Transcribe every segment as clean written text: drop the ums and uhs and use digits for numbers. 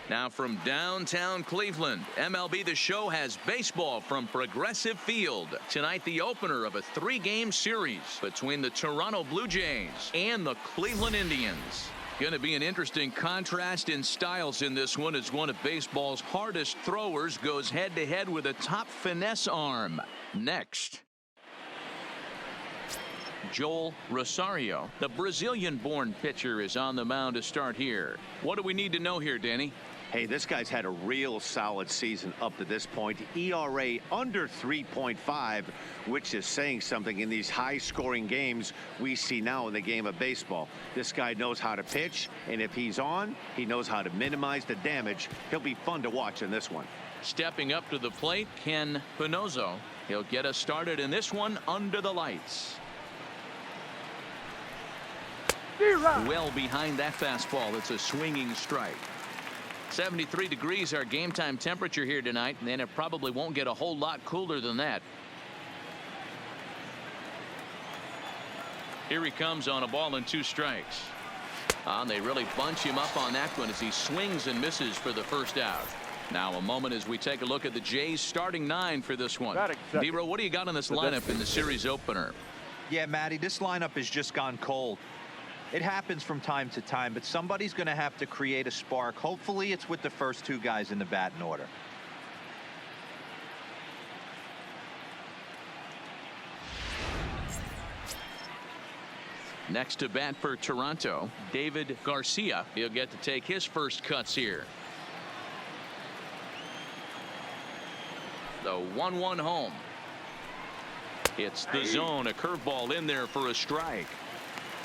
Now from downtown Cleveland, MLB The Show has baseball from Progressive Field. Tonight, the opener of a 3-game series between the Toronto Blue Jays and the Cleveland Indians. Going to be an interesting contrast in styles in this one as one of baseball's hardest throwers goes head-to-head with a top finesse arm. Next. Joel Rosario, the Brazilian-born pitcher, is on the mound to start here. What do we need to know here, Danny? Hey, this guy's had a real solid season up to this point. ERA under 3.5, which is saying something in these high-scoring games we see now in the game of baseball. This guy knows how to pitch, and if he's on, he knows how to minimize the damage. He'll be fun to watch in this one. Stepping up to the plate, Ken Pinozo. He'll get us started in this one under the lights. Well behind that fastball. It's a swinging strike. 73 degrees our game time temperature here tonight, and it probably won't get a whole lot cooler than that. Here he comes on a ball and 2 strikes. And they really bunch him up on that one as he swings and misses for the first out. Now a moment as we take a look at the Jays starting 9 for this one. Dero, what do you got on this lineup in the series opener? Yeah, Matty, this lineup has just gone cold. It happens from time to time, but somebody's going to have to create a spark. Hopefully it's with the first 2 guys in the batting order. Next to bat for Toronto, David Garcia. He'll get to take his first cuts here. The 1-1 home. It's the zone. A curveball in there for a strike.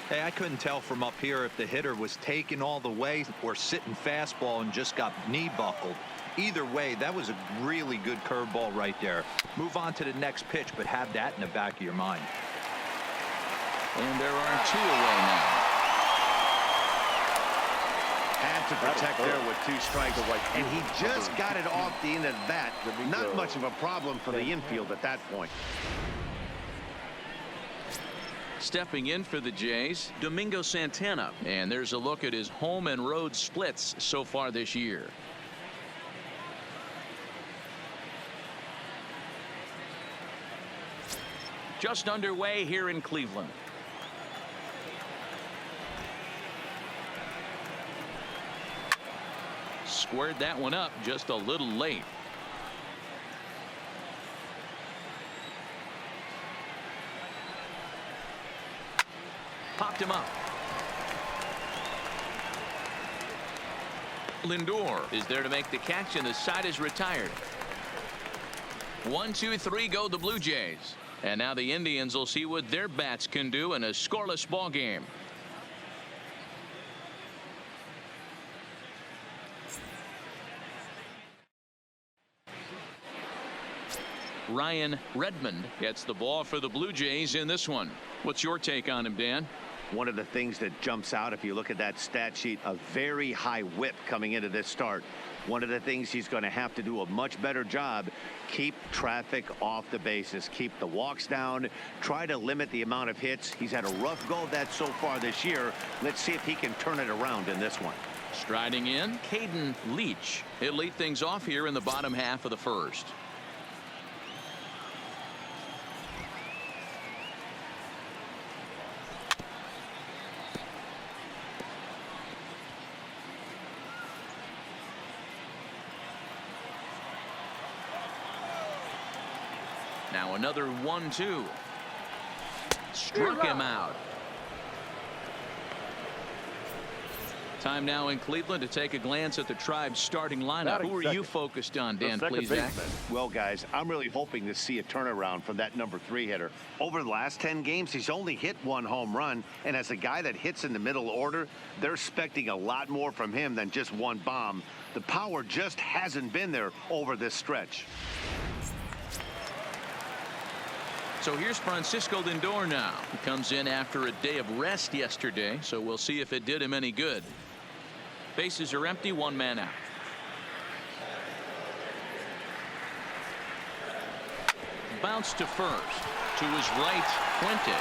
Hey, I couldn't tell from up here if the hitter was taking all the way or sitting fastball and just got knee buckled. Either way, that was a really good curveball right there. Move on to the next pitch, but have that in the back of your mind. And there are 2 away now. Had to protect there with 2 strikes, and he just got it off the end of the bat. Not much of a problem for the infield at that point. Stepping in for the Jays, Domingo Santana. And there's a look at his home and road splits so far this year. Just underway here in Cleveland. Squared that one up just a little late. Popped him up. Lindor is there to make the catch, and the side is retired. 1, 2, 3 go the Blue Jays. And now the Indians will see what their bats can do in a scoreless ball game. Ryan Redmond gets the ball for the Blue Jays in this one. What's your take on him, Dan? One of the things that jumps out, if you look at that stat sheet, a very high whip coming into this start. One of the things he's going to have to do a much better job, keep traffic off the bases, keep the walks down, try to limit the amount of hits. He's had a rough go of that so far this year. Let's see if he can turn it around in this one. Striding in, Caden Leach. He'll lead things off here in the bottom half of the first. Now another 1-2. Struck him out. Time now in Cleveland to take a glance at the Tribe's starting lineup. Who are you focused on, Dan, please, Zach? Well, guys, I'm really hoping to see a turnaround from that number 3 hitter. Over the last 10 games, he's only hit 1 home run, and as a guy that hits in the middle order, they're expecting a lot more from him than just 1 bomb. The power just hasn't been there over this stretch. So here's Francisco Lindor now. He comes in after a day of rest yesterday, so we'll see if it did him any good. Bases are empty, 1 man out. Bounce to first. To his right, Fuentes.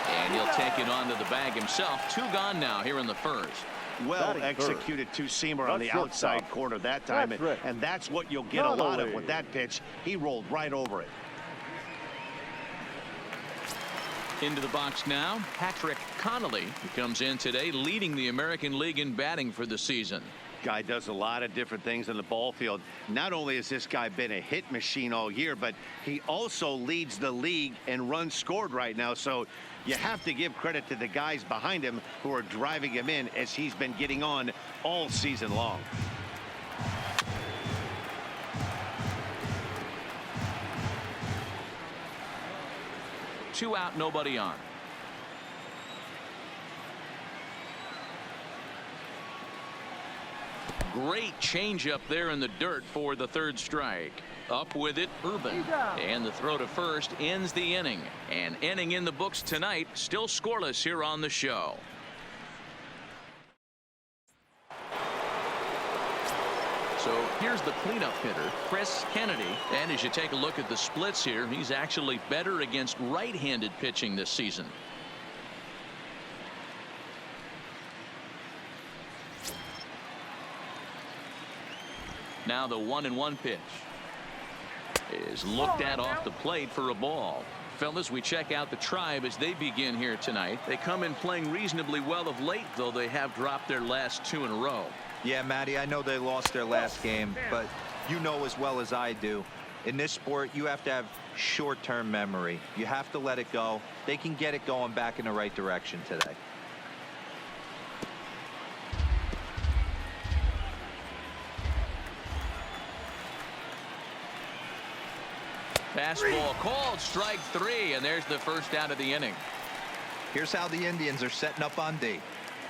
And he'll take it onto the bag himself. 2 gone now here in the first. Well executed two-seamer on the outside corner that time, and that's what you'll get a lot of with that pitch. He rolled right over it. Into the box now, Patrick Connolly, who comes in today leading the American League in batting for the season. Guy does a lot of different things in the ball field. Not only has this guy been a hit machine all year, but he also leads the league in runs scored right now. So you have to give credit to the guys behind him who are driving him in as he's been getting on all season long. Two out, nobody on. Great changeup there in the dirt for the third strike. Up with it, Urban. And the throw to first ends the inning. An inning in the books tonight, still scoreless here on the show. So here's the cleanup hitter, Chris Kennedy. And as you take a look at the splits here, he's actually better against right-handed pitching this season. Now the 1-1 pitch is looked at off the plate for a ball. Fellas, we check out the Tribe as they begin here tonight. They come in playing reasonably well of late, though they have dropped their last two in a row. Yeah, Matty, I know they lost their last game, but you know as well as I do, in this sport, you have to have short-term memory. You have to let it go. They can get it going back in the right direction today. Fastball called, strike three, and there's the first out of the inning. Here's how the Indians are setting up on D.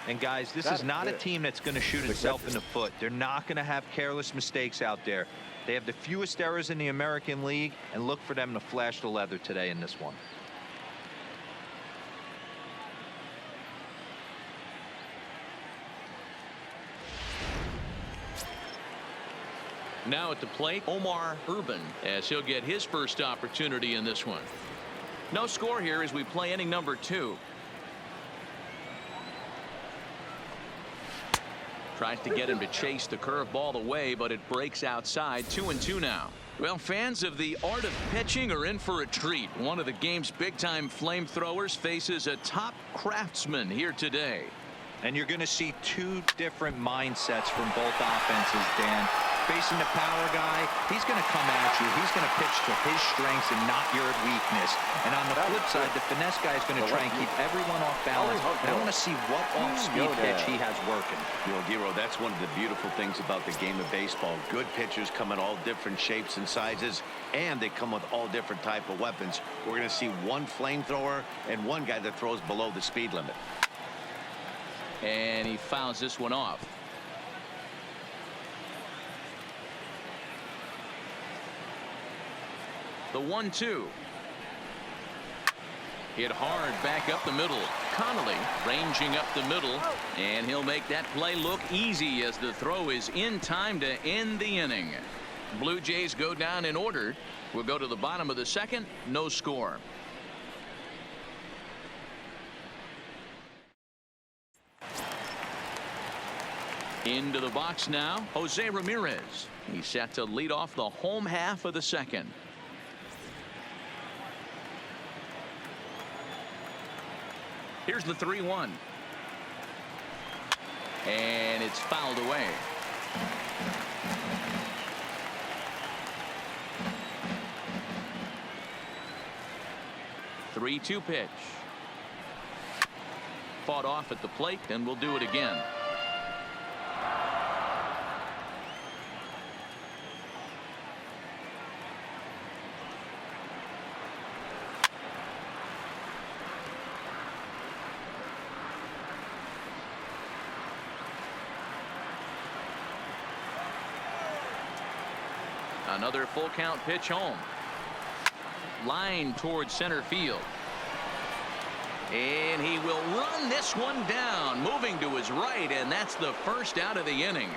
And guys, this is not a team that's going to shoot itself in the foot. They're not going to have careless mistakes out there. They have the fewest errors in the American League, and look for them to flash the leather today in this one. Now at the plate, Omar Urban, as he'll get his first opportunity in this one. No score here as we play inning number 2. Tries to get him to chase the curveball away, but it breaks outside. 2-2 now. Well, fans of the art of pitching are in for a treat. One of the game's big-time flamethrowers faces a top craftsman here today. And you're going to see two different mindsets from both offenses, Dan. Facing the power guy, he's going to come at you. He's going to pitch to his strengths and not your weakness. And on the flip side, the finesse guy is going to try and keep everyone off balance. And I want to see what off-speed pitch he has working. You know, Giro, that's one of the beautiful things about the game of baseball. Good pitchers come in all different shapes and sizes, and they come with all different type of weapons. We're going to see one flamethrower and one guy that throws below the speed limit. And he fouls this one off. The 1-2. Hit hard back up the middle. Connolly ranging up the middle, and he'll make that play look easy as the throw is in time to end the inning. Blue Jays go down in order. We'll go to the bottom of the second. No score. Into the box now, Jose Ramirez. He's set to lead off the home half of the second. Here's the 3-1. And it's fouled away. The 3-2 pitch. Fought off at the plate, and we'll do it again. Another full count pitch home. Line towards center field. And he will run this one down, moving to his right, and that's the first out of the inning.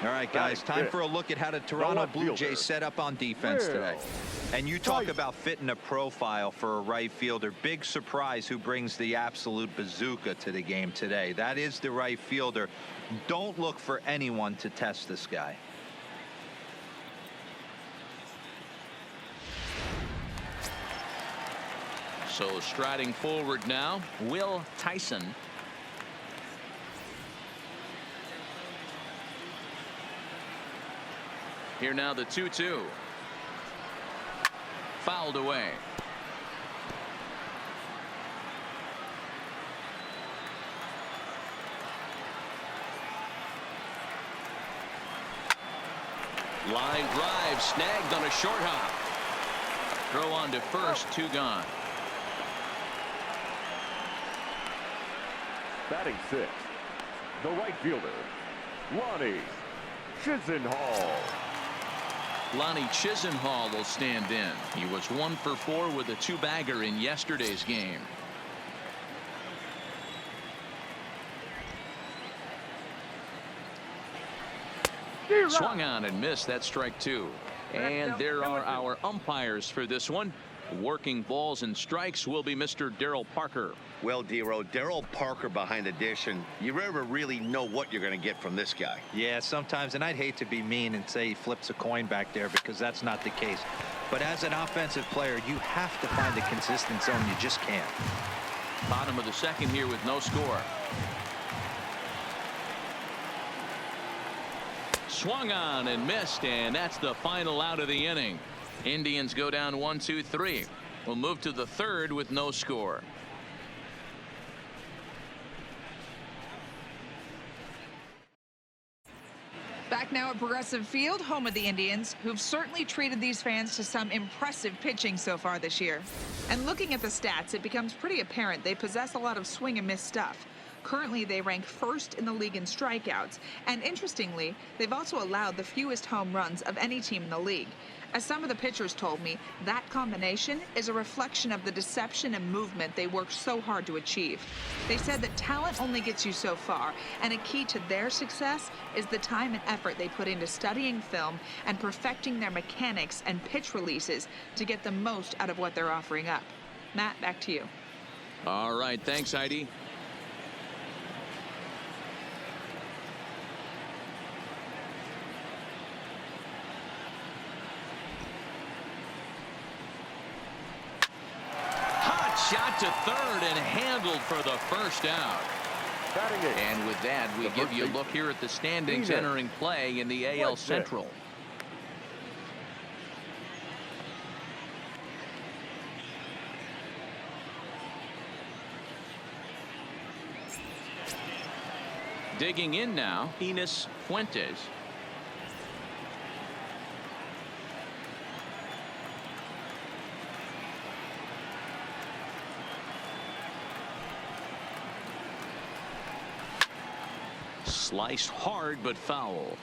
All right, guys, time for a look at how the Toronto Blue Jays set up on defense today. And you talk about fitting a profile for a right fielder. Big surprise who brings the absolute bazooka to the game today. That is the right fielder. Don't look for anyone to test this guy. So striding forward now, Will Tyson. Here now the 2-2. Fouled away. Line drive snagged on a short hop. Throw on to first, 2 gone. Batting 6, the right fielder, Lonnie Chisenhall. Lonnie Chisenhall will stand in. He was 1 for 4 with a 2-bagger in yesterday's game. Swung on and missed. That strike 2. And there are our umpires for this one. Working balls and strikes will be Mr. Daryl Parker. Well, Dero, Daryl Parker behind the dish, and you never really know what you're going to get from this guy. Yeah, sometimes, and I'd hate to be mean and say he flips a coin back there because that's not the case. But as an offensive player, you have to find a consistent zone. You just can't. Bottom of the second here with no score. Swung on and missed, and that's the final out of the inning. Indians go down 1-2-3. We'll move to the third with no score. Back now at Progressive Field, home of the Indians, who've certainly treated these fans to some impressive pitching so far this year. And looking at the stats, it becomes pretty apparent they possess a lot of swing and miss stuff. Currently, they rank first in the league in strikeouts, and interestingly, they've also allowed the fewest home runs of any team in the league. As some of the pitchers told me, that combination is a reflection of the deception and movement they worked so hard to achieve. They said that talent only gets you so far, and a key to their success is the time and effort they put into studying film and perfecting their mechanics and pitch releases to get the most out of what they're offering up. Matt, back to you. All right, thanks, Heidi. Shot to third and handled for the first out. And with that, we give you a look here at the standings entering play in the AL Central. Digging in now, Enos Fuentes. Sliced hard but foul.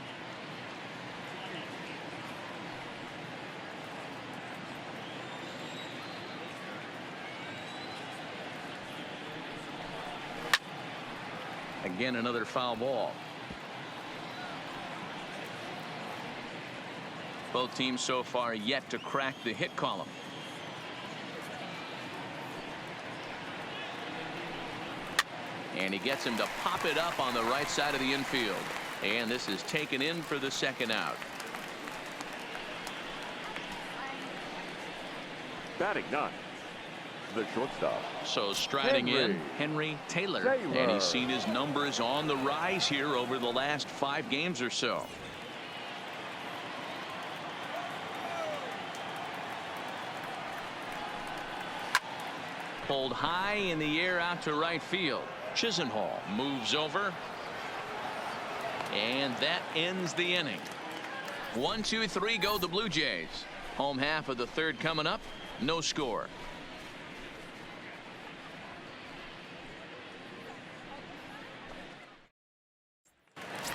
Again, another foul ball. Both teams so far yet to crack the hit column. And he gets him to pop it up on the right side of the infield. And this is taken in for the second out. Batting 9, the shortstop. So striding in, Henry Taylor. And he's seen his numbers on the rise here over the last 5 games or so. Pulled high in the air out to right field. Chisenhall moves over. And that ends the inning. 1-2-3 go the Blue Jays. Home half of the third coming up. No score.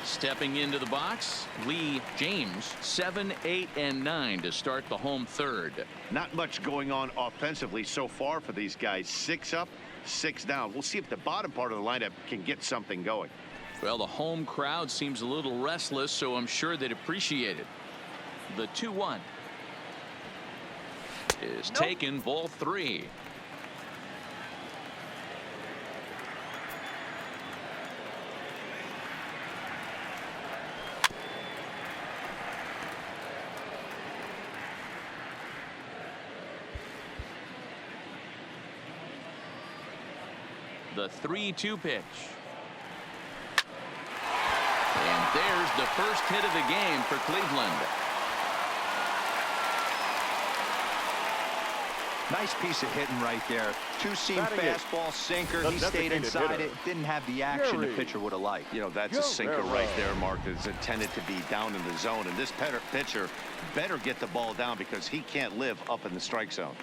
Stepping into the box, Lee James, 7, 8, and 9 to start the home third. Not much going on offensively so far for these guys. 6 up, 6 down. We'll see if the bottom part of the lineup can get something going. Well, the home crowd seems a little restless, so I'm sure they'd appreciate it. The 2-1 is taken, ball 3. The 3-2 pitch. And there's the first hit of the game for Cleveland. Nice piece of hitting right there. Two-seam Batting it. fastball, sinker. The He stayed designated inside hitter. it. Didn't have the action the Gary. pitcher would have liked. You know, that's a sinker right there, Mark, that's intended to be down in the zone. And this pitcher better get the ball down because he can't live up in the strike zone.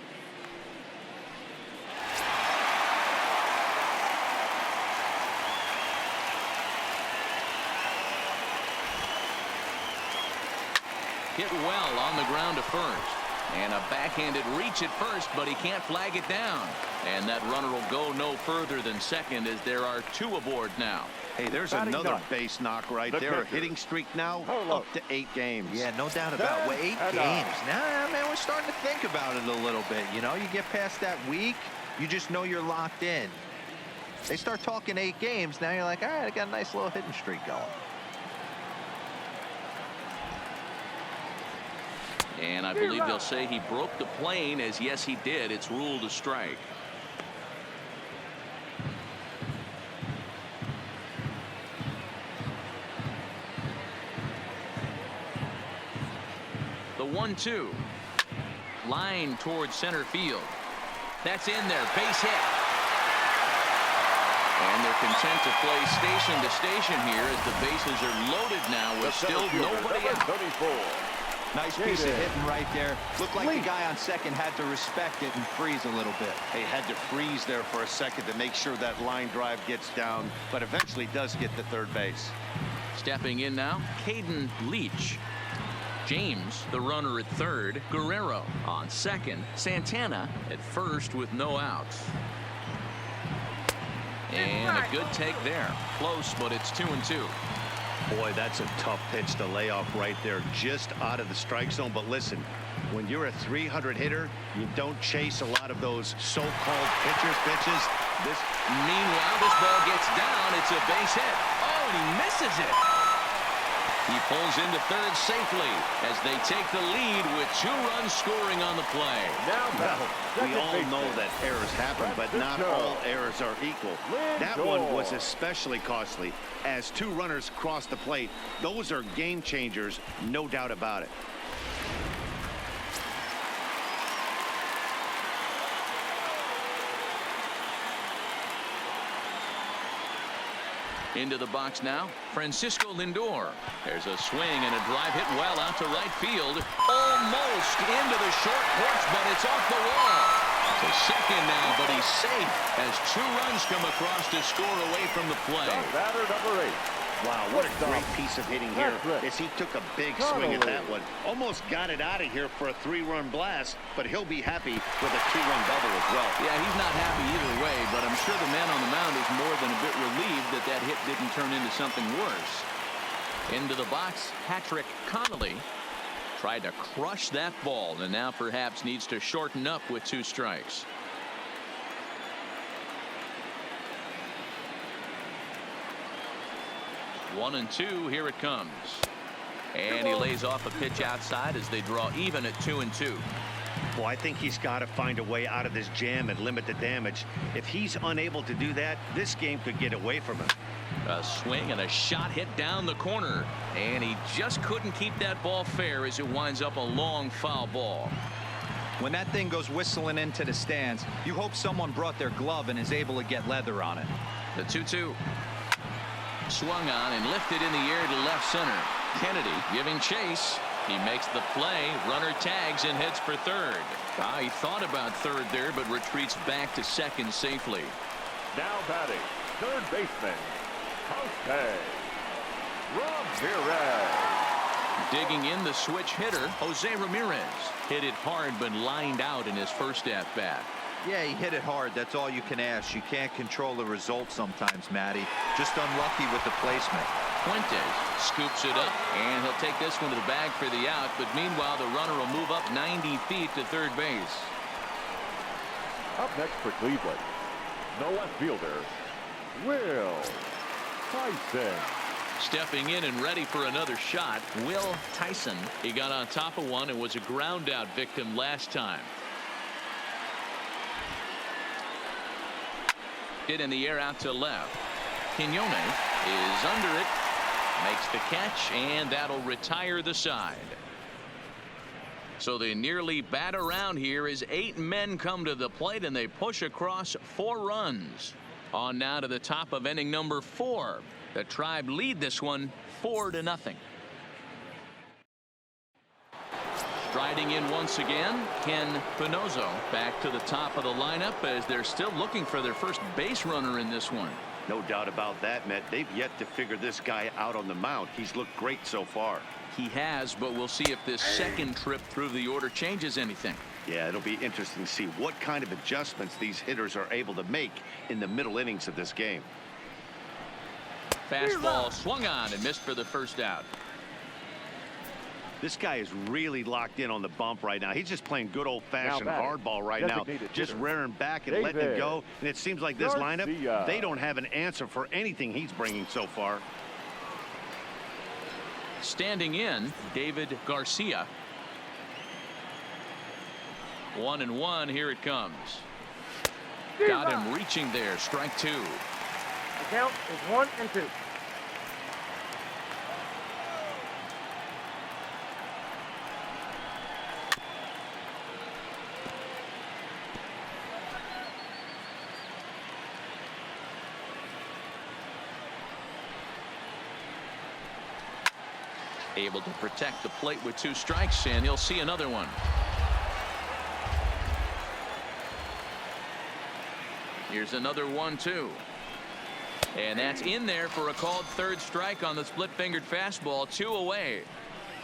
Hit well on the ground to first. And a backhanded reach at first, but he can't flag it down. And that runner will go no further than second as there are 2 aboard now. Hey, there's Batting another nut. base knock right The there. A pitcher. hitting streak now Hello. up to 8 games. Yeah, no doubt about it. Well, 8 And games. Nah, man, we're starting to think about it a little bit. You know, you get past that week, you just know you're locked in. They start talking 8 games, now you're like, all right, I got a nice little hitting streak going. And I believe they'll say he broke the plane, as yes, he did. It's ruled a strike. The 1-2. Line towards center field. That's in there. Base hit. And they're content to play station to station here as the bases are loaded now with still nobody out. 34. Nice piece of hitting right there. Looked like the guy on second had to respect it and freeze a little bit. He had to freeze there for a second to make sure that line drive gets down, but eventually does get to third base. Stepping in now, Caden Leach. James, the runner at third. Guerrero on second. Santana at first with no outs. And a good take there. Close, but it's 2-2. Boy, that's a tough pitch to lay off right there, just out of the strike zone. But listen, when you're a 300 hitter, you don't chase a lot of those so-called pitches. Meanwhile, this ball gets down. It's a base hit. Oh, and he misses it. He pulls into third safely as they take the lead with 2 runs scoring on the play. Now We all know that errors happen, but not all errors are equal. That one was especially costly as 2 runners crossed the plate. Those are game changers, no doubt about it. Into the box now, Francisco Lindor. There's a swing and a drive hit well out to right field. Almost into the short porch, but it's off the wall. To second now, but he's safe as 2 runs come across to score away from the play. Batter number 8. Wow, what a great piece of hitting here as he took a big swing at that one. Almost got it out of here for a 3-run blast, but he'll be happy with a 2-run double as well. Yeah, he's not happy either way, but I'm sure the man on the mound is more than a bit relieved that that hit didn't turn into something worse. Into the box, Patrick Connolly tried to crush that ball and now perhaps needs to shorten up with 2 strikes. One and 2, here it comes. And he lays off a pitch outside as they draw even at 2-2. Well, I think he's got to find a way out of this jam and limit the damage. If he's unable to do that, this game could get away from him. A swing and a shot hit down the corner, and he just couldn't keep that ball fair as it winds up a long foul ball. When that thing goes whistling into the stands, you hope someone brought their glove and is able to get leather on it. The 2-2. Swung on and lifted in the air to left center. Kennedy giving chase. He makes the play. Runner tags and heads for third. He thought about third there, but retreats back to second safely. Now batting, third baseman, Jose Ramirez. Digging in the switch hitter, Jose Ramirez. Hit it hard but lined out in his first at bat. Yeah, he hit it hard. That's all you can ask. You can't control the result sometimes, Matty. Just unlucky with the placement. Fuentes scoops it up, and he'll take this one to the bag for the out, but meanwhile the runner will move up 90 feet to third base. Up next for Cleveland, the left fielder, Will Tyson. Stepping in and ready for another shot, Will Tyson. He got on top of one and was a ground out victim last time. Hit in the air out to left. Quinones is under it, makes the catch, and that'll retire the side. So they nearly bat around here as 8 men come to the plate and they push across 4 runs. On now to the top of inning number 4. The Tribe lead this one 4-0. Striding in once again, Ken Pinozo back to the top of the lineup as they're still looking for their first base runner in this one. No doubt about that, Matt. They've yet to figure this guy out on the mound. He's looked great so far. He has, but we'll see if this second trip through the order changes anything. Yeah, it'll be interesting to see what kind of adjustments these hitters are able to make in the middle innings of this game. Fastball swung on and missed for the first out. This guy is really locked in on the bump right now. He's just playing good old-fashioned Now batting, hardball right now. designated Just hitter, rearing back and letting it David go. And it seems like this lineup, Garcia. they don't have an answer for anything he's bringing so far. Standing in, David Garcia. 1-1, here it comes. Got him reaching there, strike 2. The count is 1-2. Able to protect the plate with 2 strikes, and he'll see another one. Here's another 1-2. And that's in there for a called third strike on the split-fingered fastball. 2 away.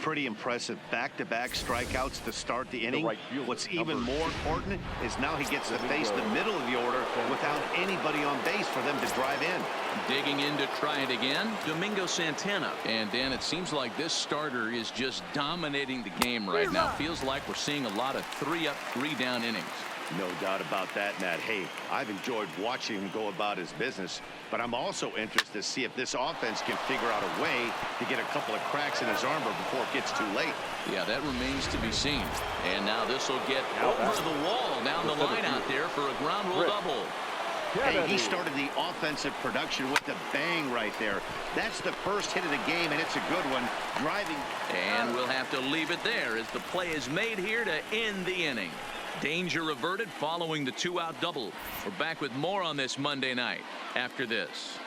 Pretty impressive back-to-back strikeouts to start the inning. right fielder, What's even number more important is now he gets to face the middle of the order without anybody on base for them to drive in. Digging in to try it again, Domingo Santana. And Dan, it seems like this starter is just dominating the game right now. Feels like we're seeing a lot of 3-up, 3-down innings. No doubt about that, Matt. Hey, I've enjoyed watching him go about his business, but I'm also interested to see if this offense can figure out a way to get a couple of cracks in his armor before it gets too late. Yeah, that remains to be seen. And now this will get over the wall down the line out there for a ground rule double. Hey, he started the offensive production with a bang right there. That's the first hit of the game, and it's a good one. Driving. And we'll have to leave it there as the play is made here to end the inning. Danger averted following the 2-out double. We're back with more on this Monday night after this.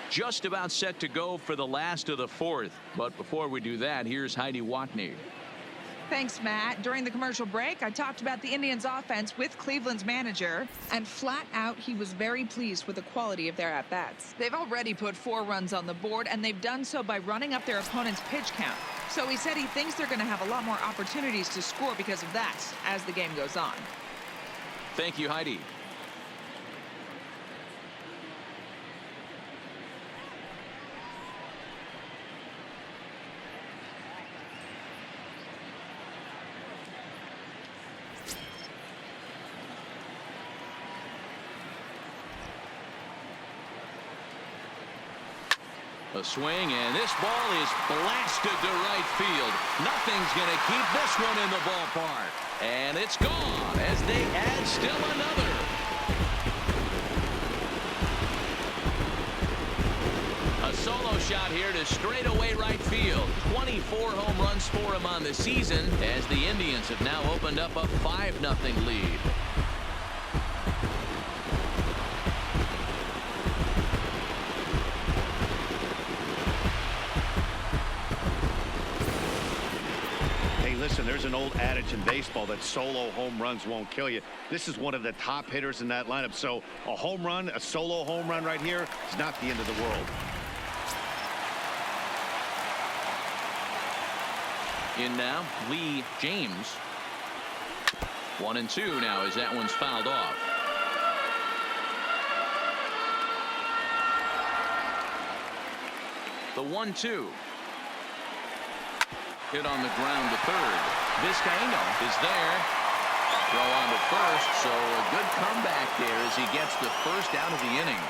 Just about set to go for the last of the 4th. But before we do that, here's Heidi Watney. Thanks, Matt. During the commercial break, I talked about the Indians' offense with Cleveland's manager, and flat out, he was very pleased with the quality of their at-bats. They've already put 4 runs on the board, and they've done so by running up their opponent's pitch count. So he said he thinks they're going to have a lot more opportunities to score because of that as the game goes on. Thank you, Heidi. A swing, and this ball is blasted to right field. Nothing's going to keep this one in the ballpark. And it's gone as they add still another. A solo shot here to straightaway right field. 24 home runs for him on the season as the Indians have now opened up a 5-0 lead. Listen, there's an old adage in baseball that solo home runs won't kill you. This is one of the top hitters in that lineup. So a home run, a solo home run right here is not the end of the world. In now, Lee James. 1-2 now as that one's fouled off. The 1-2. Hit on the ground to third. Vizcaino is there. Throw on to first, so a good comeback there as he gets the first out of the inning.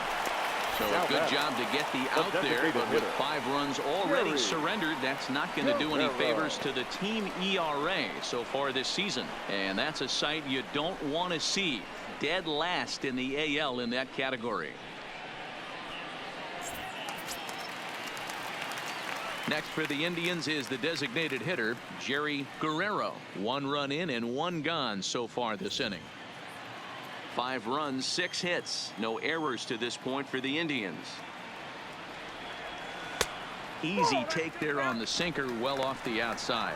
So a good job to get the out there, but with 5 runs already surrendered, that's not going to do any favors to the team ERA so far this season. And that's a sight you don't want to see. Dead last in the AL in that category. Next for the Indians is the designated hitter, Jerry Guerrero. 1 run in and 1 gone so far this inning. 5 runs, 6 hits. No errors to this point for the Indians. Easy take there on the sinker, well off the outside.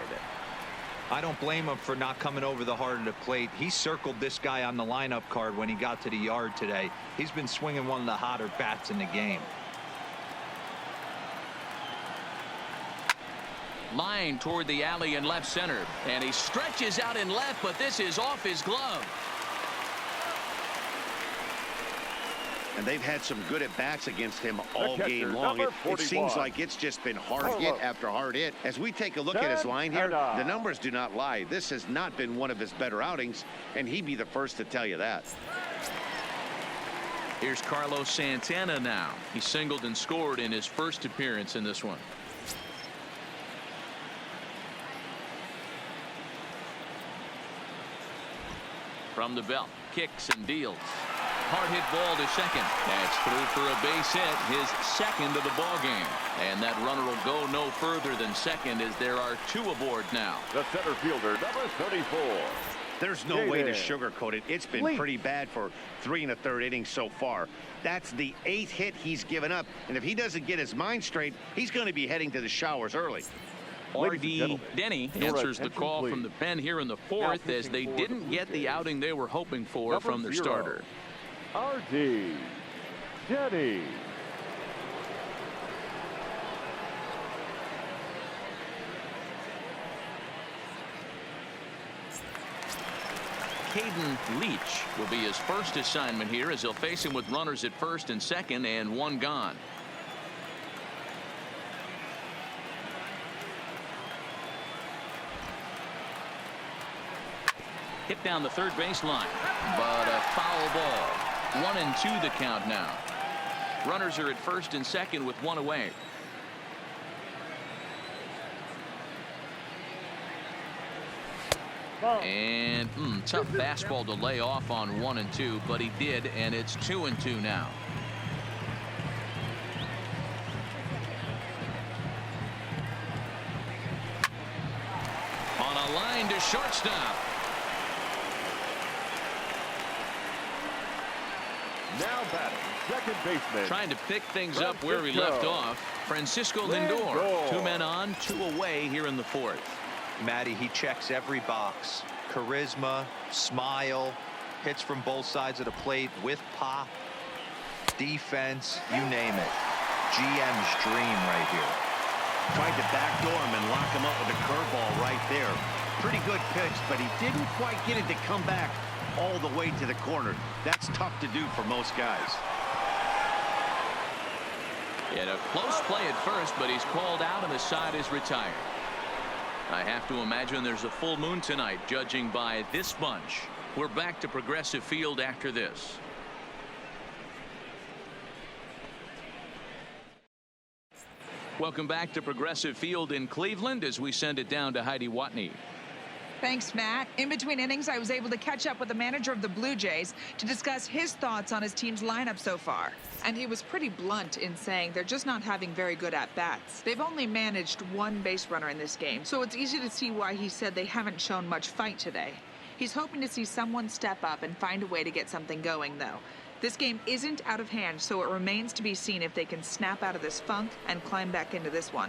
I don't blame him for not coming over the heart of the plate. He circled this guy on the lineup card when he got to the yard today. He's been swinging one of the hotter bats in the game. Line toward the alley in left center, and he stretches out in left, but this is off his glove. And they've had some good at-bats against him all game long. It seems like it's just been hard hit after hard hit. As we take a look at his line here, the numbers do not lie. This has not been one of his better outings, and he'd be the first to tell you that. Here's Carlos Santana now. He singled and scored in his first appearance in this one. From the belt, kicks and deals. Hard hit ball to second. That's through for a base hit, his second of the ball game. And that runner will go no further than second as there are 2 aboard now. The center fielder, number 34. There's no way to sugarcoat it. It's been pretty bad for 3 1/3 innings so far. That's the 8th hit he's given up. And if he doesn't get his mind straight, he's going to be heading to the showers early. R.D. Denny answers the call from the pen here in the 4th as they didn't get the outing they were hoping for from their starter. R.D. Denny. Caden Leach will be his first assignment here as he'll face him with runners at first and second and 1 gone. Hit down the third baseline, but a foul ball. 1-2 the count now. Runners are at first and second with 1 away. And tough fastball to lay off on 1-2, but he did, and it's 2-2 now. On a line to shortstop. Now batting, second baseman. Trying to pick things up where he left off. Francisco Lindor. 2 men on, 2 away here in the 4th. Matty, he checks every box. Charisma, smile, hits from both sides of the plate with pop, defense, you name it. GM's dream right here. Tried to backdoor him and lock him up with a curveball right there. Pretty good pitch, but he didn't quite get it to come back all the way to the corner. That's tough to do for most guys. He had a close play at first, but he's called out and the side is retired. I have to imagine there's a full moon tonight, judging by this bunch. We're back to Progressive Field after this. Welcome back to Progressive Field in Cleveland as we send it down to Heidi Watney. Thanks, Matt. In between innings, I was able to catch up with the manager of the Blue Jays to discuss his thoughts on his team's lineup so far. And he was pretty blunt in saying they're just not having very good at-bats. They've only managed 1 base runner in this game, so it's easy to see why he said they haven't shown much fight today. He's hoping to see someone step up and find a way to get something going, though. This game isn't out of hand, so it remains to be seen if they can snap out of this funk and climb back into this one.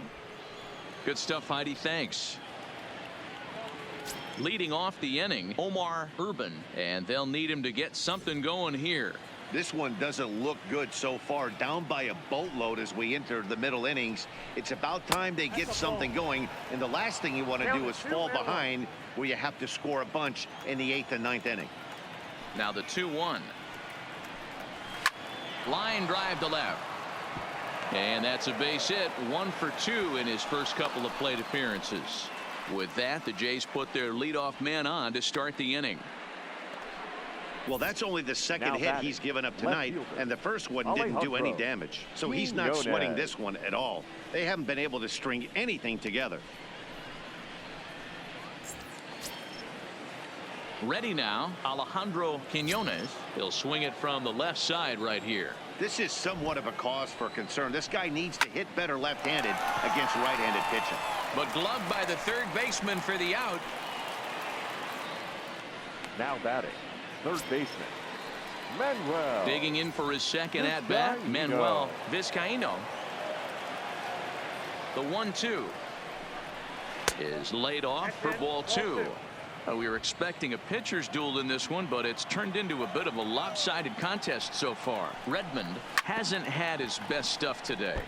Good stuff, Heidi. Thanks. Leading off the inning, Omar Urban, and they'll need him to get something going here. This one doesn't look good so far. Down by a boatload as we enter the middle innings. It's about time they get something going, and the last thing you want to do is fall behind where you have to score a bunch in the 8th and 9th inning. Now the 2-1. Line drive to left. And that's a base hit. 1 for 2 in his first couple of plate appearances. With that, the Jays put their leadoff man on to start the inning. Well, that's only the second hit he's given up tonight, and the first one didn't do any damage. So he's not sweating this one at all. They haven't been able to string anything together. Ready now, Alejandro Quinones. He'll swing it from the left side right here. This is somewhat of a cause for concern. This guy needs to hit better left-handed against right-handed pitching. But gloved by the third baseman for the out. Now batting, third baseman, Manuel. Digging in for his second at-bat, Manuel Vizcaino. The 1-2 is laid off for ball 2. We were expecting a pitcher's duel in this one, but it's turned into a bit of a lopsided contest so far. Redmond hasn't had his best stuff today.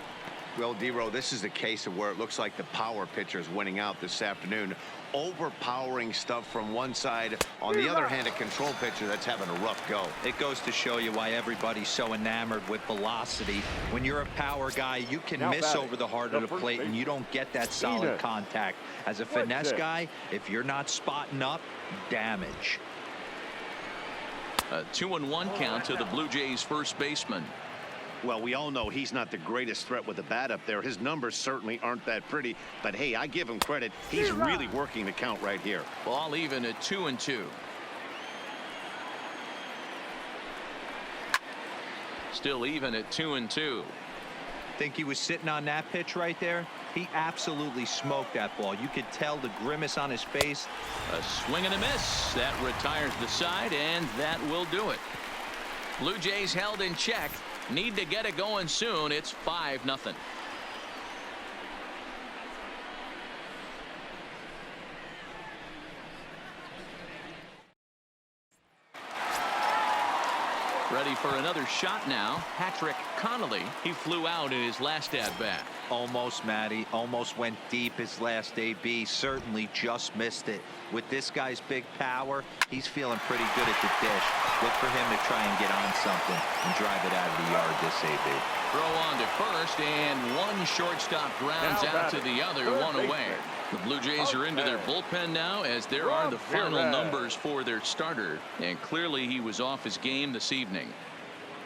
Well, D-Row, this is a case of where it looks like the power pitcher is winning out this afternoon. Overpowering stuff from one side. On the other hand, a control pitcher that's having a rough go. It goes to show you why everybody's so enamored with velocity. When you're a power guy, you can miss over the heart of the plate and you don't get that solid contact. As a finesse guy, if you're not spotting up, damage. A 2-1 count to the Blue Jays first baseman. Well, we all know he's not the greatest threat with the bat up there. His numbers certainly aren't that pretty, but hey, I give him credit. He's really working the count right here. Ball even at 2-2. Still even at 2-2. Think he was sitting on that pitch right there? He absolutely smoked that ball. You could tell the grimace on his face. A swing and a miss. That retires the side, and that will do it. Blue Jays held in check. Need to get it going soon. It's 5-0. Ready for another shot now. Patrick Connolly. He flew out in his last at-bat. Almost, Matty. Almost went deep his last AB. Certainly just missed it. With this guy's big power, he's feeling pretty good at the dish. Look for him to try and get on something and drive it out of the yard this AB. Throw on to first, and one shortstop grounds out to the other, one away. The Blue Jays are into their bullpen now, as there are the final numbers for their starter. And clearly he was off his game this evening.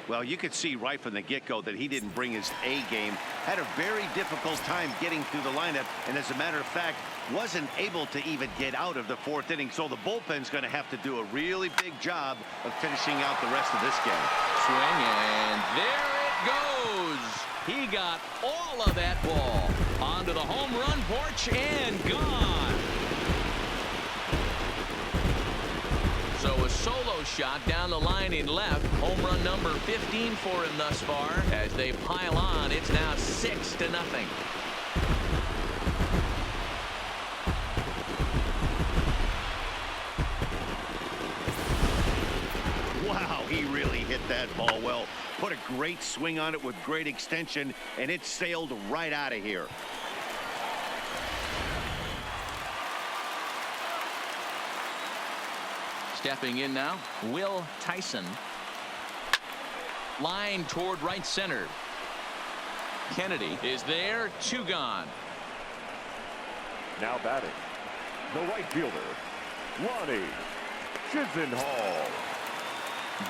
Well, you could see right from the get-go that he didn't bring his A game. Had a very difficult time getting through the lineup, and as a matter of fact, wasn't able to even get out of the 4th inning. So the bullpen's going to have to do a really big job of finishing out the rest of this game. Swing, and there it goes. He got all of that ball onto the home run porch and gone. So a solo shot down the line in left. Home run number 15 for him thus far. As they pile on, it's now 6-0. Wow, he really hit that ball well. Put a great swing on it with great extension, and it sailed right out of here. Stepping in now, Will Tyson. Line toward right center. Kennedy is there, 2 gone. Now batting, the right fielder, Lonnie Chisenhall.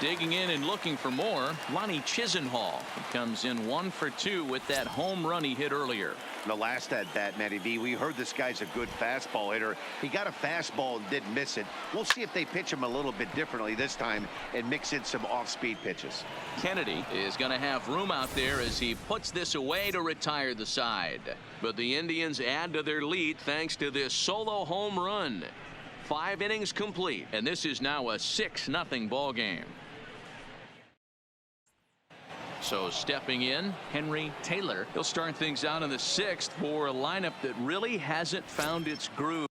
Digging in and looking for more, Lonnie Chisenhall. He comes in 1 for 2 with that home run he hit earlier. The last at bat, Matty V, we heard this guy's a good fastball hitter. He got a fastball and didn't miss it. We'll see if they pitch him a little bit differently this time and mix in some off-speed pitches. Kennedy is going to have room out there as he puts this away to retire the side. But the Indians add to their lead thanks to this solo home run. 5 innings complete, and this is now a 6-0 ball game. So stepping in, Henry Taylor. He'll start things out in the 6th for a lineup that really hasn't found its groove.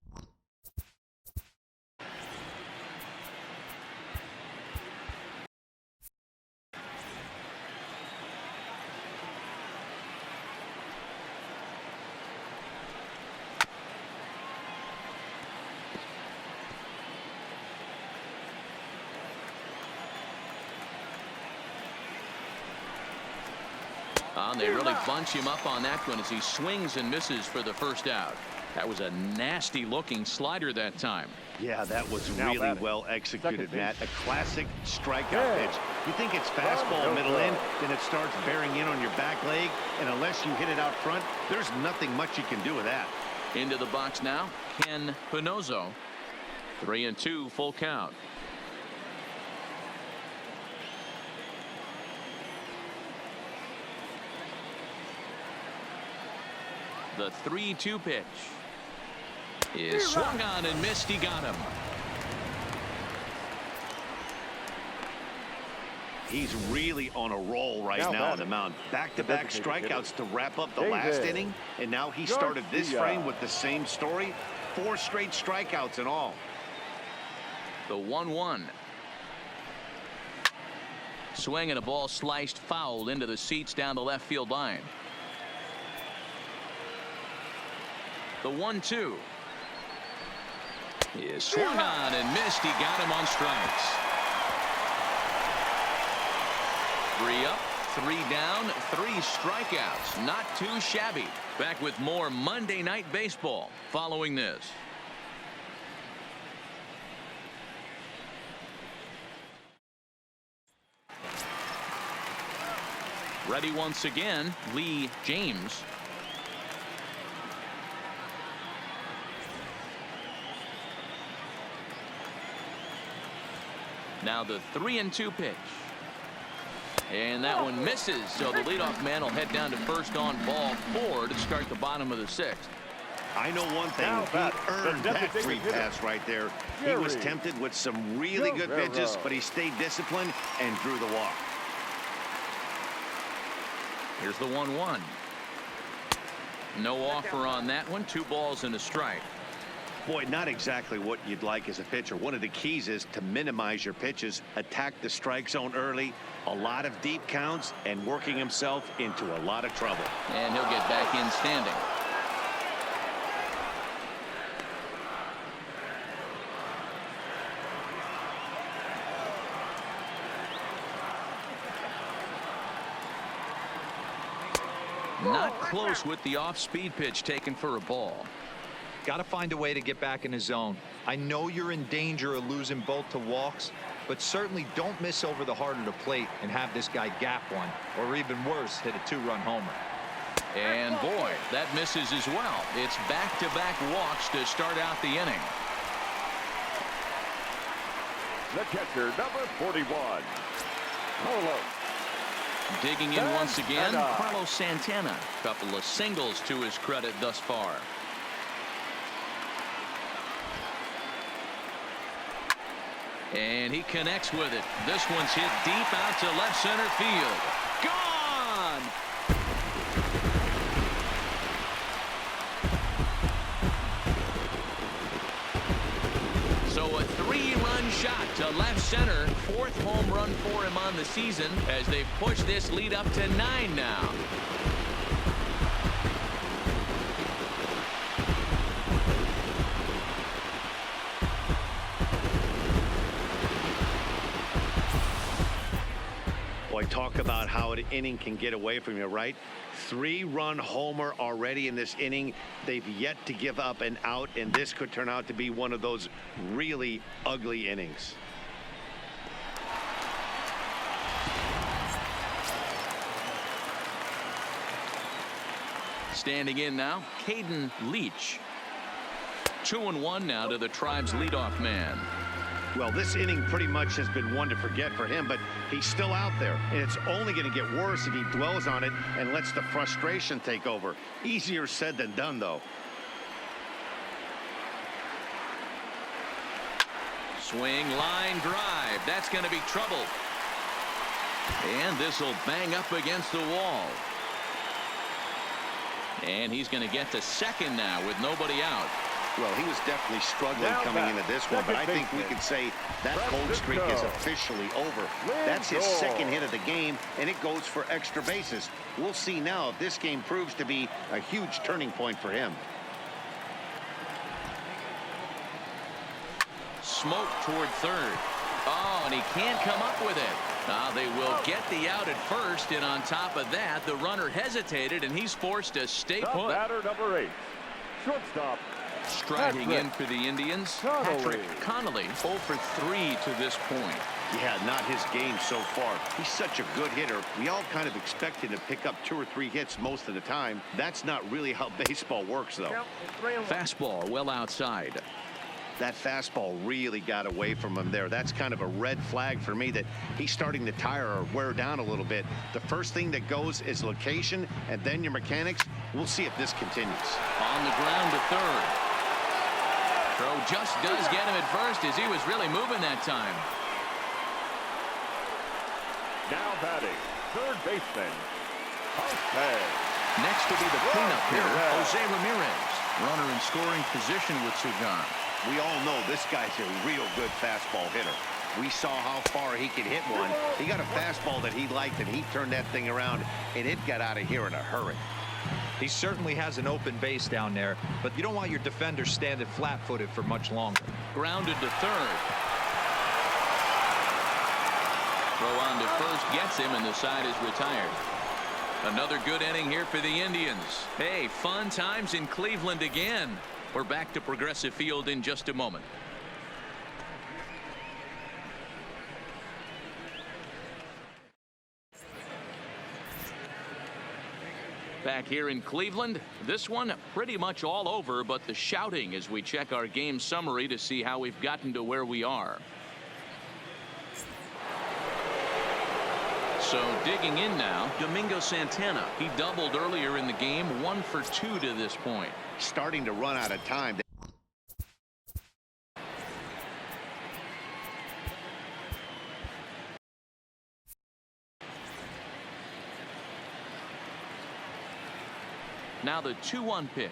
They really bunch him up on that one as he swings and misses for the first out. That was a nasty looking slider that time. Yeah, that was Now really batting. well executed, Second Matt. base. A classic strikeout Yeah. pitch. You think it's fastball Run, middle go, in, go. then it starts bearing in on your back leg, and unless you hit it out front, there's nothing much you can do with that. Into the box now, Ken Pinozo. 3-2, full count. The 3-2 pitch is swung on and missed. He got him. He's really on a roll right Now now on the batting. mound. Back-to-back The designated strikeouts to wrap up the David last inning, and now he started this Garcia. frame with the same story. 4 straight strikeouts in all. The 1-1. Swing and a ball sliced foul into the seats down the left field line. The 1-2 is swung on and missed. He got him on strikes. 3 up, 3 down, 3 strikeouts. Not too shabby. Back with more Monday Night Baseball following this. Ready once again, Lee James. Now the 3-2 pitch. And that one misses, so the leadoff man will head down to first on ball 4 to start the bottom of the 6th. I know one thing. Now He batting, earned the that designated free hitter, pass right there. He was Jerry tempted with some really good pitches, Guerrero. but he stayed disciplined and drew the walk. Here's the 1-1. No offer on that one. 2 balls and a strike. Boy, not exactly what you'd like as a pitcher. One of the keys is to minimize your pitches, attack the strike zone early, a lot of deep counts, and working himself into a lot of trouble. And he'll get back in standing. Not close with the off-speed pitch taken for a ball. Got to find a way to get back in the zone. I know you're in danger of losing both to walks, but certainly don't miss over the heart of the plate and have this guy gap one, or even worse, hit a 2-run homer. And boy, that misses as well. It's back-to-back walks to start out the inning. The catcher, number 41. Carlos. Digging in once again, Santana. Carlos Santana. Couple of singles to his credit thus far. And he connects with it. This one's hit deep out to left center field. Gone! So a 3-run shot to left center. 4th home run for him on the season as they push this lead up to 9 now. Boy, talk about how an inning can get away from you, right? 3-run homer already in this inning. They've yet to give up an out, and this could turn out to be one of those really ugly innings. Standing in now, Caden Leach. 2-1 now to the Tribe's leadoff man. Well, this inning pretty much has been one to forget for him, but he's still out there, and it's only going to get worse if he dwells on it and lets the frustration take over. Easier said than done, though. Swing, line, drive. That's going to be trouble. And this will bang up against the wall. And he's going to get to second now with nobody out. Well, he was definitely struggling Now coming back, into this one, but I second think we baseman, could say that cold streak is officially over. That's his Lindor. second hit of the game, and it goes for extra bases. We'll see now if this game proves to be a huge turning point for him. Smoke toward third. Oh, and he can't come up with it. They will get the out at first, and on top of that, the runner hesitated, and he's forced to stay The put. batter, number 8. Shortstop. Striding in for the Indians, Patrick Connolly, 0 for 3 to this point. Yeah, not his game so far. He's such a good hitter. We all kind of expect him to pick up 2 or 3 hits most of the time. That's not really how baseball works, though. Count is 3-1. Fastball well outside. That fastball really got away from him there. That's kind of a red flag for me that he's starting to tire or wear down a little bit. The first thing that goes is location, and then your mechanics. We'll see if this continues. On the ground to third. Throw just does get him at first as he was really moving that time. Now batting, third baseman, Jose. Next to be the cleanup hitter, Jose Ramirez. Runner in scoring position with Sugan. We all know this guy's a real good fastball hitter. We saw how far he could hit one. He got a fastball that he liked, and he turned that thing around, and it got out of here in a hurry. He certainly has an open base down there, but you don't want your defender standing flat-footed for much longer. Grounded to third. Throw on to first gets him, and the side is retired. Another good inning here for the Indians. Hey, fun times in Cleveland again. We're back to Progressive Field in just a moment. Back here in Cleveland, this one pretty much all over, but the shouting as we check our game summary to see how we've gotten to where we are. So digging in now, Domingo Santana. He doubled earlier in the game, 1 for 2 to this point. Starting to run out of time. Now the 2-1 pitch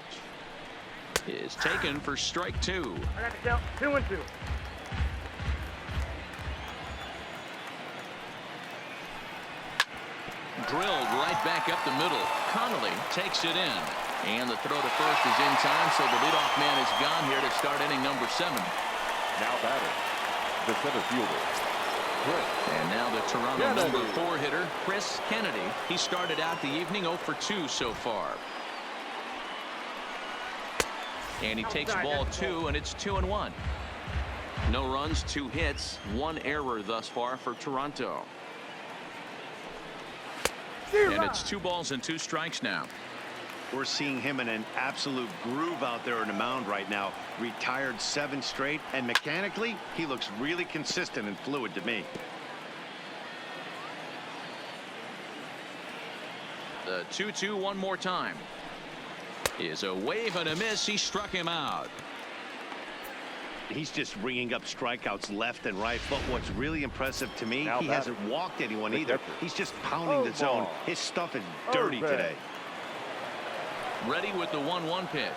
is taken for strike 2. I got the count 2-2. Drilled right back up the middle. Connolly takes it in. And the throw to first is in time, so the leadoff man is gone here to start inning number 7. Now batting, the center fielder, Chris. And now the Toronto Kennedy. number 4 hitter, Chris Kennedy. He started out the evening 0 for 2 so far. And he takes ball 2, and it's 2-1. No runs, 2 hits, 1 error thus far for Toronto. And it's 2 balls and 2 strikes now. We're seeing him in an absolute groove out there in the mound right now. Retired 7 straight, and mechanically, he looks really consistent and fluid to me. The 2-2 one more time. Is a wave and a miss. He struck him out. He's just ringing up strikeouts left and right. But what's really impressive to me, Now he batting. hasn't walked anyone The either. catcher. He's just pounding the zone. ball. His stuff is dirty Jose. today. Ready with the 1-1 pitch.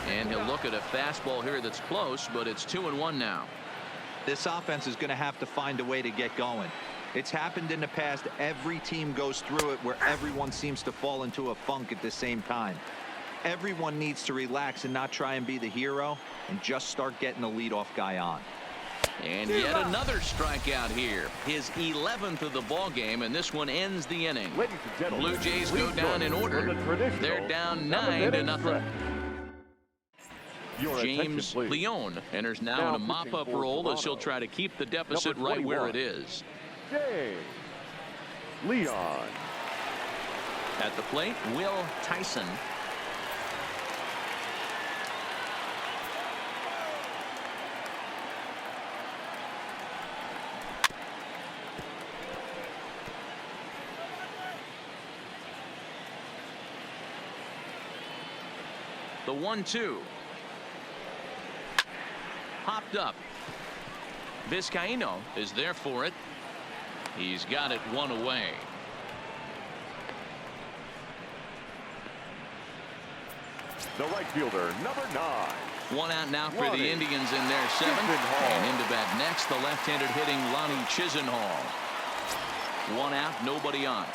And he'll look at a fastball here that's close, but it's 2-1 now. This offense is going to have to find a way to get going. It's happened in the past. Every team goes through it where everyone seems to fall into a funk at the same time. Everyone needs to relax and not try and be the hero and just start getting the leadoff guy on. And yet another strikeout here. His 11th of the ball game, and this one ends the inning. Ladies and gentlemen, Blue Jays go please down join in us order. for the traditional They're down 7-inning 9-0. stretch. Your James attention, please. Leone enters now Now in a mop-up pitching for role as he'll Toronto. try to keep the deficit Number right where 21. it is. James Leon. At the plate, Will Tyson. The 1-2. Popped up. Vizcaíno is there for it. He's got it 1 away. The right fielder, number 9. 1 out now for the Lonnie Indians in their 7th. Chisenhall. And into bat next, the left-handed hitting Lonnie Chisenhall. 1 out, nobody on.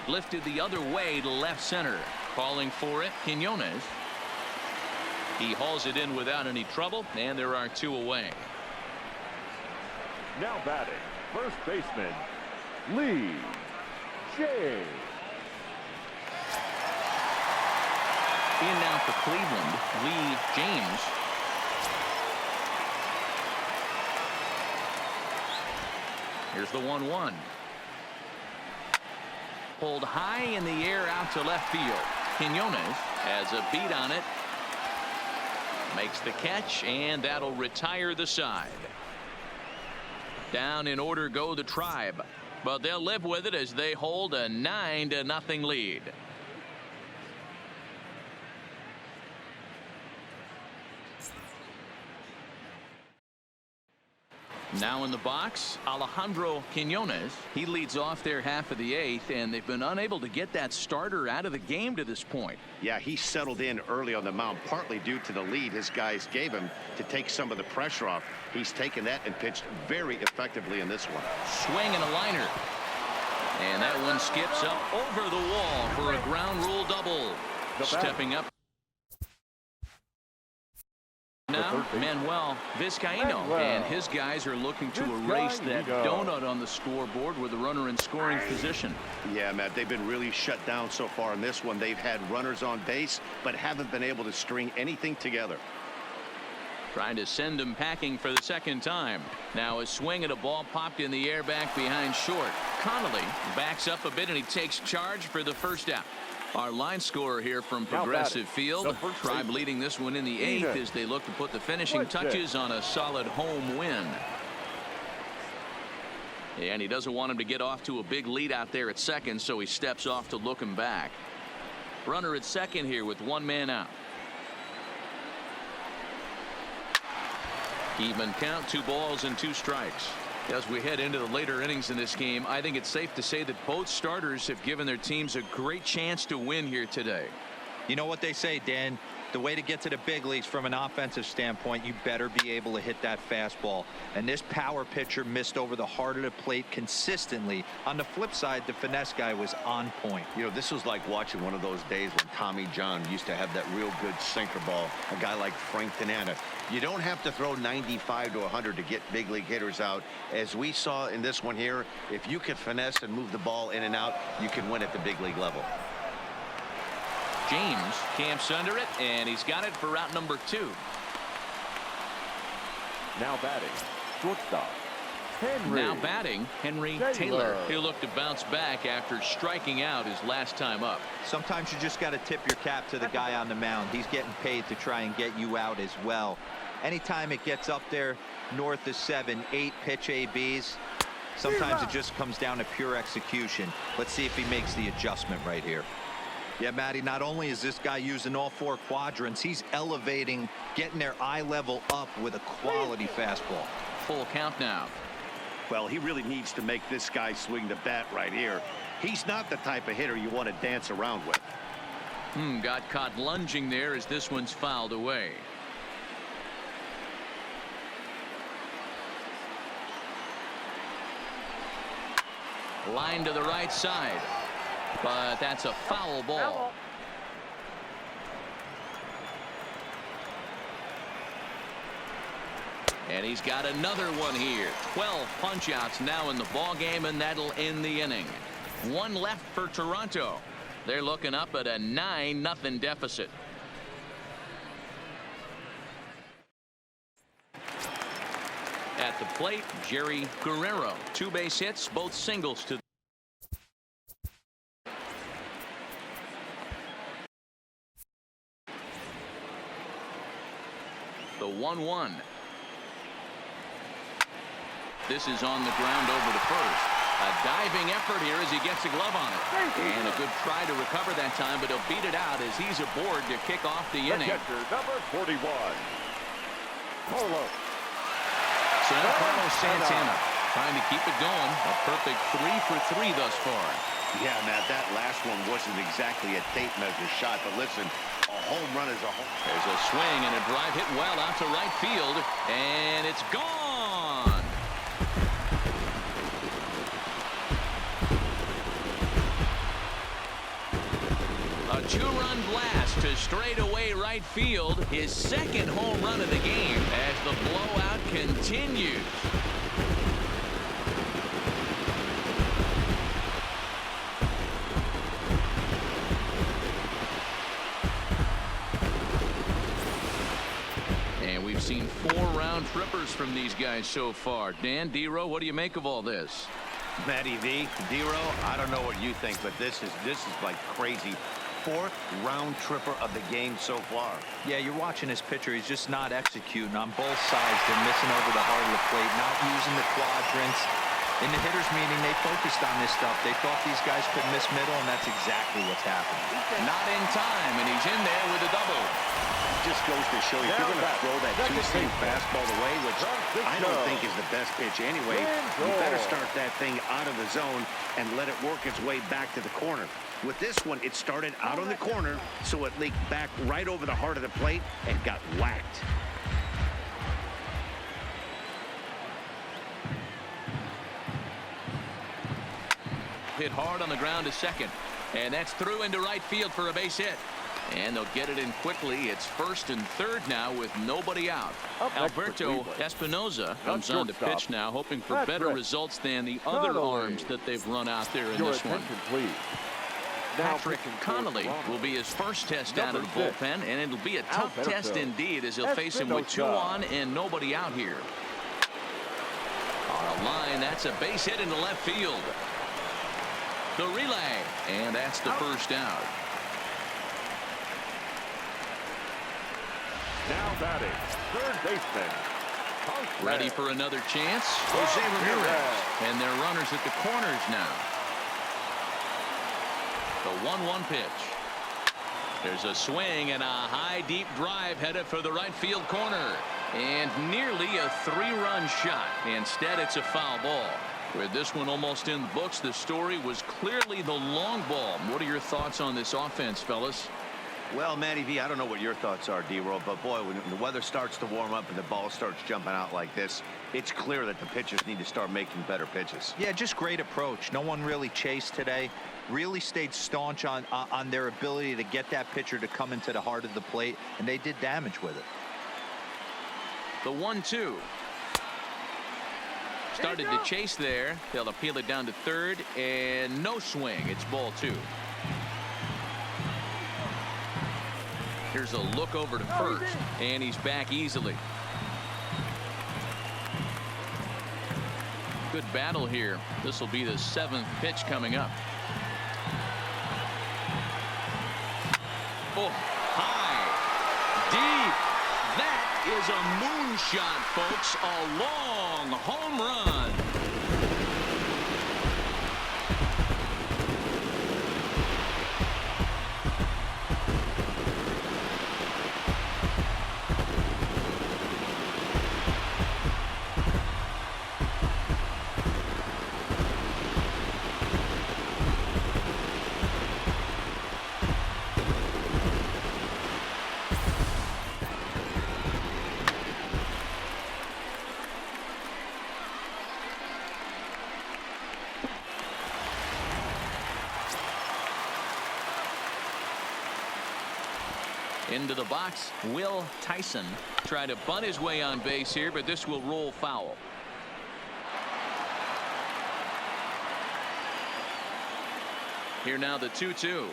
Lifted the other way to left center. Calling for it, Quinones. He hauls it in without any trouble, and there are 2 away. Now batting, first baseman, Lee James. In now for Cleveland, Lee James. Here's the 1-1. Pulled high in the air out to left field. Quinones has a beat on it. Makes the catch, and that'll retire the side. Down in order go the Tribe, but they'll live with it as they hold a 9-0 lead. Now in the box, Alejandro Quinones. He leads off their half of the 8th, and they've been unable to get that starter out of the game to this point. Yeah, he settled in early on the mound, partly due to the lead his guys gave him to take some of the pressure off. He's taken that and pitched very effectively in this one. Swing and a liner. And that one skips up over the wall for a ground rule double. Stepping up now, Manuel Vizcaino, and his guys are looking to erase that donut on the scoreboard with a runner in scoring position. Yeah, Matt, they've been really shut down so far in this one. They've had runners on base, but haven't been able to string anything together. Trying to send him packing for the second time. Now a swing at a ball popped in the air back behind short. Connolly backs up a bit, and he takes charge for the first out. Our line scorer here from Progressive Field. Tribe leading this one in the 8th as they look to put the finishing touches on a solid home win. And he doesn't want him to get off to a big lead out there at second, so he steps off to look him back. Runner at second here with 1 man out. Even count, 2 balls and 2 strikes. As we head into the later innings in this game, I think it's safe to say that both starters have given their teams a great chance to win here today. You know what they say, Dan? The way to get to the big leagues from an offensive standpoint, you better be able to hit that fastball. And this power pitcher missed over the heart of the plate consistently. On the flip side, the finesse guy was on point. You know, this was like watching one of those days when Tommy John used to have that real good sinker ball. A guy like Frank Tanana. You don't have to throw 95 to 100 to get big league hitters out. As we saw in this one here, if you can finesse and move the ball in and out, you can win at the big league level. James camps under it, and he's got it for route number 2. Now batting, shortstop, Henry. Now batting, Henry Taylor. He'll look to bounce back after striking out his last time up. Sometimes you just got to tip your cap to the guy on the mound. He's getting paid to try and get you out as well. Anytime it gets up there north of 7, 8 pitch ABs, sometimes it just comes down to pure execution. Let's see if he makes the adjustment right here. Yeah, Matty, not only is this guy using all 4 quadrants, he's elevating, getting their eye level up with a quality fastball. Full count now. Well, he really needs to make this guy swing the bat right here. He's not the type of hitter you want to dance around with. Got caught lunging there as this one's fouled away. Line to the right side. But that's a foul ball. And he's got another one here. 12 punch-outs now in the ball game, and that'll end the inning. 1 left for Toronto. They're looking up at a 9-0 deficit. At the plate, Jerry Guerrero. 2 base hits, both singles to the 1-1. This is on the ground over to first. A diving effort here as he gets a glove on it. And a good try to recover that time, but he'll beat it out as he's aboard to kick off the inning. Catcher, number 41. Carlos. So now Carlos Santana trying to keep it going. A perfect 3 for 3 thus far. Yeah, Matt, that last one wasn't exactly a tape measure shot, but listen, a home run is a home. There's a swing and a drive hit well out to right field, and it's gone. A 2-run run blast to straightaway right field. His second home run of the game as the blowout continues. And we've seen 4 round trippers from these guys so far. Dan, D-Row, what do you make of all this? Matty V, D-Row, I don't know what you think, but this is like crazy. 4th round tripper of the game so far. Yeah, you're watching this pitcher. He's just not executing on both sides. They're missing over the heart of the plate, not using the quadrants. In the hitters meeting, they focused on this stuff. They thought these guys could miss middle, and that's exactly what's happening. Not in time, and he's in there with a double. Just goes to show you, if you're going to throw that two-seam fastball away, which I don't think is the best pitch anyway, you better start that thing out of the zone and let it work its way back to the corner. With this one, it started out on the corner, so it leaked back right over the heart of the plate and got whacked. Hit hard on the ground to second, and that's through into right field for a base hit. And they'll get it in quickly. It's 1st and 3rd now with nobody out. Alberto Espinoza comes on to pitch now, hoping for better results than the other arms that they've run out there in this one. Patrick Connolly will be his first test out of the bullpen, and it'll be a tough test indeed as he'll face him with 2 on and nobody out here. On a line, that's a base hit into left field. The relay, and that's the first out. Now batting, 3rd baseman. Ready for another chance, Jose Ramirez. And they're runners at the corners now. The 1-1 pitch. There's a swing and a high deep drive headed for the right field corner. And nearly a 3-run shot. Instead, it's a foul ball. With this one almost in the books, the story was clearly the long ball. What are your thoughts on this offense, fellas? Well, Matty V, I don't know what your thoughts are, D-Roll, but boy, when the weather starts to warm up and the ball starts jumping out like this, it's clear that the pitchers need to start making better pitches. Yeah, just great approach. No one really chased today. Really stayed staunch on their ability to get that pitcher to come into the heart of the plate, and they did damage with it. The 1-2. Started to chase there. They'll appeal it down to 3rd, and no swing. It's ball 2. Here's a look over to 1st, and he's back easily. Good battle here. This will be the 7th pitch coming up. Oh, high, deep. That is a moonshot, folks. A long home run. Into the box, Will Tyson tried to bunt his way on base here, but this will roll foul. Here now the 2-2.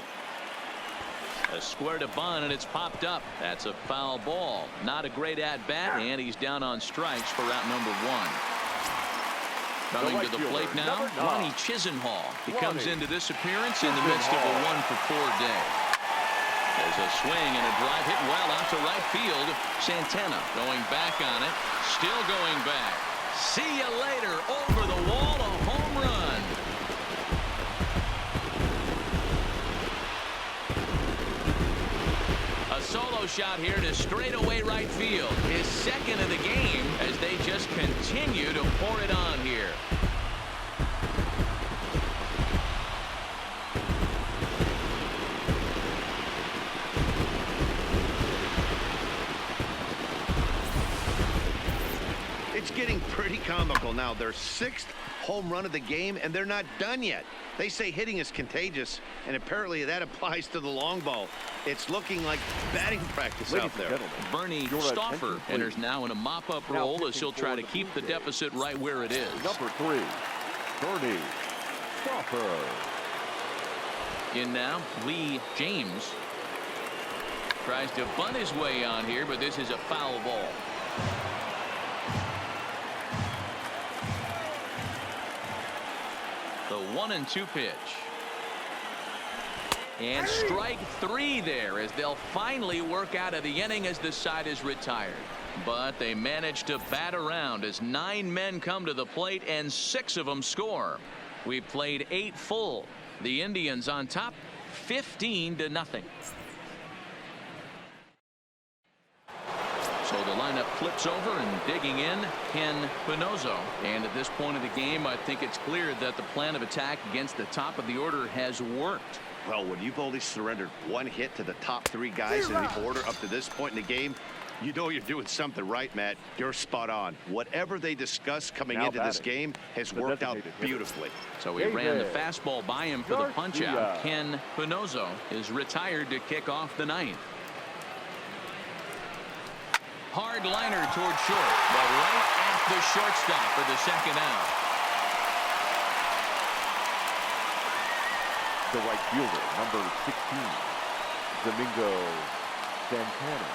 A square to bunt, and it's popped up. That's a foul ball. Not a great at-bat, and he's down on strikes for out number 1. Coming to the plate now, Ronnie Chisenhall. He comes into this appearance in the midst of a 1-for-4 day. There's a swing and a drive hit well out to right field. Santana going back on it. Still going back. See you later. Over the wall, a home run. A solo shot here to straightaway right field. His 2nd of the game as they just continue to pour it on here. It's getting pretty comical now. Their 6th home run of the game, and they're not done yet. They say hitting is contagious, and apparently that applies to the long ball. It's looking like batting practice out there. Bernie Stauffer enters now in a mop-up role as he'll try to keep the deficit right where it is. Number 3, Bernie Stauffer. In now, Lee James tries to bunt his way on here, but this is a foul ball. The 1-2 pitch. And strike 3 there as they'll finally work out of the inning as the side is retired. But they manage to bat around as 9 men come to the plate and 6 of them score. We played 8 full. The Indians on top 15-0. So the lineup flips over and digging in Ken Pinozo. And at this point of the game, I think it's clear that the plan of attack against the top of the order has worked. Well, when you've only surrendered 1 hit to the top 3 guys in the order up to this point in the game, you know you're doing something right, Matt. You're spot on. Whatever they discussed coming into this game has worked out beautifully. So he ran the fastball by him for the punch out. Ken Pinozo is retired to kick off the 9th. Hard liner toward short, but right at the shortstop for the second out. The right fielder, number 16, Domingo Santana.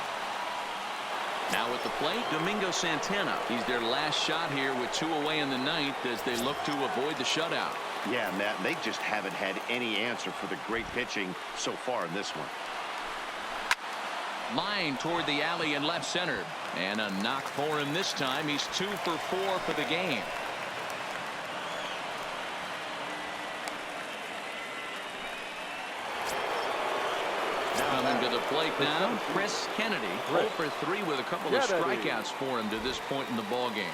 Now at the plate, Domingo Santana. He's their last shot here with 2 away in the 9th as they look to avoid the shutout. Yeah, Matt, they just haven't had any answer for the great pitching so far in this one. Line toward the alley in left center. And a knock for him this time. He's 2 for 4 for the game. Coming to the plate now, Chris Kennedy. 0 for 3 with a couple of strikeouts for him to this point in the ball game.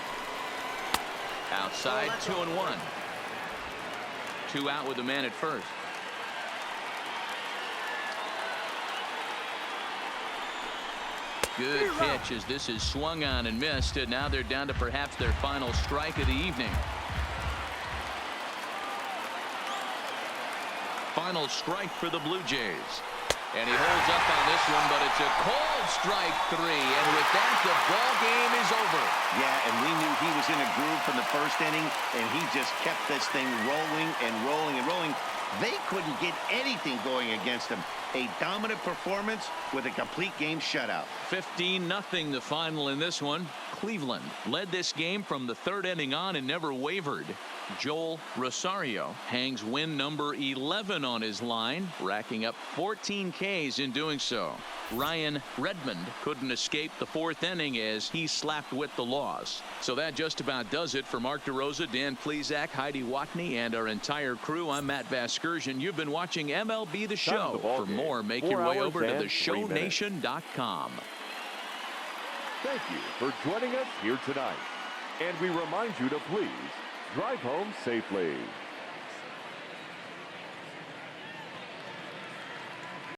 Outside, 2-1. 2 out with the man at first. Good pitch as this is swung on and missed, and now they're down to perhaps their final strike of the evening. Final strike for the Blue Jays. And he holds up on this one, but it's a cold strike 3, and with that the ball game is over. Yeah, and we knew he was in a groove from the first inning, and he just kept this thing rolling and rolling and rolling. They couldn't get anything going against him. A dominant performance with a complete game shutout. 15-0 the final in this one. Cleveland led this game from the 3rd inning on and never wavered. Joel Rosario hangs win number 11 on his line, racking up 14 Ks in doing so. Ryan Redmond couldn't escape the 4th inning as he slapped with the loss. So that just about does it for Mark DeRosa, Dan Plesac, Heidi Watney, and our entire crew. I'm Matt Vasgersian. You've been watching MLB The Show. For more, make your way over to theshownation.com. Thank you for joining us here tonight. And we remind you to please drive home safely.